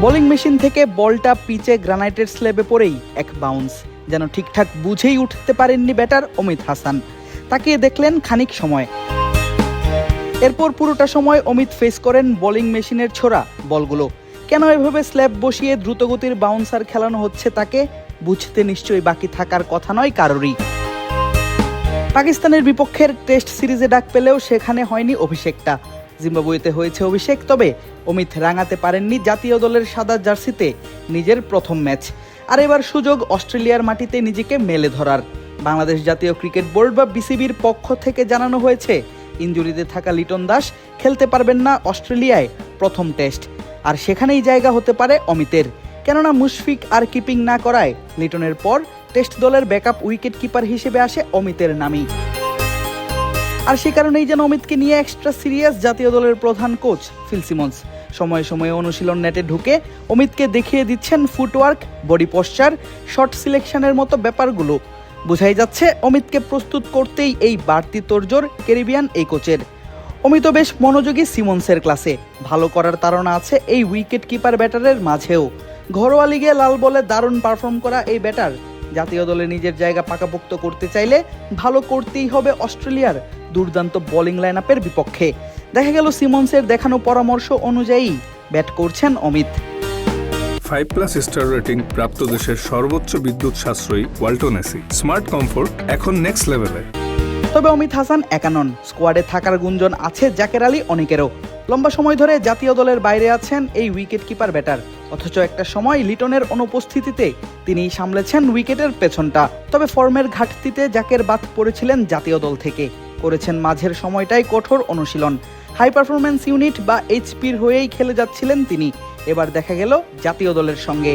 Bowling machine থেকে বলটা পিচে গ্রানাইটের স্ল্যাবে পড়েই এক বাউন্স, যেন ঠিকঠাক বুঝেই উঠতে পারেননি ব্যাটার অমিত হাসান। তাকিয়ে দেখলেন খানিক সময়, এরপর পুরোটা সময় অমিত ফেস করেন বোলিং মেশিনের ছোড়া বলগুলো। কেন এভাবে স্ল্যাব বসিয়ে দ্রুতগতির বাউন্সার খেলানো হচ্ছে তাকে বুঝতে নিশ্চয়ই বাকি থাকার কথা নয় কারোরই। পাকিস্তানের বিপক্ষের টেস্ট সিরিজে ডাক পেলেও সেখানে হয়নি অভিষেকটা। জিম্বাবুয়েতে হয়েছে অভিষেক, তবে অমিত রাঙাতে পারেননি জাতীয় দলের সাদা জার্সিতে নিজের প্রথম ম্যাচ। আর এবার সুযোগ অস্ট্রেলিয়ার মাটিতে নিজেকে মেলে ধরার। বাংলাদেশ জাতীয় ক্রিকেট বোর্ড বা বিসিবির পক্ষ থেকে জানানো হয়েছে ইনজুরিতে থাকা লিটন দাস খেলতে পারবেন না অস্ট্রেলিয়ায় প্রথম টেস্ট। আর সেখানেই জায়গা হতে পারে অমিতের, কেননা মুশফিক আর কিপিং না করায় লিটনের পর টেস্ট দলের ব্যাকআপ উইকেট কিপার হিসেবে আসে অমিতের নামই। আর সে কারণেই যেন অমিতকে নিয়ে এক্সট্রা সিরিয়াস জাতীয় দলের প্রধান কোচ ফিল সিমন্স। সময়ে সময়ে অনুশীলন নেটে ঢুকে অমিতকে দেখিয়ে দিচ্ছেন ফুটওয়ার্ক, বডি পশ্চার, শট সিলেকশনের মতো ব্যাপারগুলো। বোঝাই যাচ্ছে অমিতকে প্রস্তুত করতেই এই বাড়তি তোড়জোড় ক্যারিবিয়ান এই কোচের। অমিত বেশ মনোযোগী সিমন্সের ক্লাসে, ভালো করার তাড়না আছে এই উইকেট কিপার ব্যাটারের মাঝেও। ঘরোয়া লিগে লাল বলে দারুণ পারফর্ম করা এই ব্যাটার জাতীয় দলে নিজের জায়গা পাকাপোক্ত করতে চাইলে ভালো করতেই হবে অস্ট্রেলিয়ার দুর্দান্ত বোলিং লাইনআপের বিপক্ষে। দেখা গেল সিমন্সের দেখানো পরামর্শ অনুযায়ী ব্যাট করছেন অমিত। 5+ স্টার রেটিং প্রাপ্ত দেশের সর্বোচ্চ বিদ্যুৎ সাশ্রয়ী ওয়ালটন এসি স্মার্ট কমফোর্ট এখন নেক্সট লেভেলে। তবে অমিত হাসান একা নন, স্কোয়াডে থাকার গুঞ্জন আছে জাকের আলী অনেকেরও। লম্বা সময় ধরে জাতীয় দলের বাইরে আছেন এই উইকেট কিপার ব্যাটার, অথচ একটা সময় লিটনের অনুপস্থিতিতে তিনিই সামলেছেন উইকেটের পেছনটা। তবে ফর্মের ঘাটতিতে জাকের বাদ পড়েছিলেন জাতীয় দল থেকে, করেছেন মাঝের সময়টাই কঠোর অনুশীলন। হাই পারফরম্যান্স ইউনিট বা এইচপির হয়েই খেলে যাচ্ছিলেন তিনি। এবার দেখা গেল জাতীয় দলের সঙ্গে।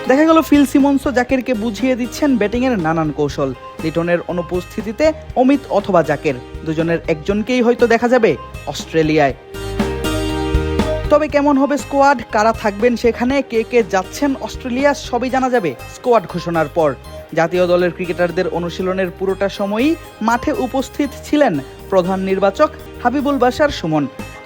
দেখা গেল ফিল সিমন্সও জাকেরকে বুঝিয়ে দিচ্ছেন ব্যাটিংয়ের নানান কৌশল। লিটনের অনুপস্থিতিতে অমিত অথবা জাকের দুজনের একজনকেই হয়তো দেখা যাবে অস্ট্রেলিয়ায়। তবে কেমন হবে স্কোয়াড, কারা থাকবেন সেখানে, কে কে যাচ্ছেন অস্ট্রেলিয়া, সবই জানা যাবে স্কোয়াড ঘোষণার পর। জাতীয় দলের ক্রিকেটারদের অনুশীলনের পুরোটা সময়ই মাঠে উপস্থিত ছিলেন প্রধান নির্বাচক হাবিবুল বাশার সুমন।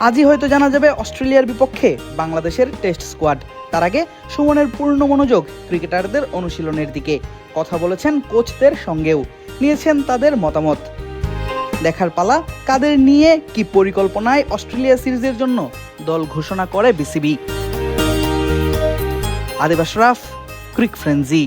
আজই হয়তো জানা যাবে অস্ট্রেলিয়ার বিপক্ষে বাংলাদেশের টেস্ট স্কোয়াড। তার আগে সুমনের পূর্ণ মনোযোগ ক্রিকেটারদের অনুশীলনের দিকে। কথা বলেছেন কোচদের সঙ্গেও, নিয়েছেন তাদের মতামত। দেখার পালা কাদের নিয়ে কি পরিকল্পনায় অস্ট্রেলিয়া সিরিজের জন্য দল ঘোষণা করে বিসিবি। আদিব আশরাফ, ক্রিক ফ্রেঞ্জি।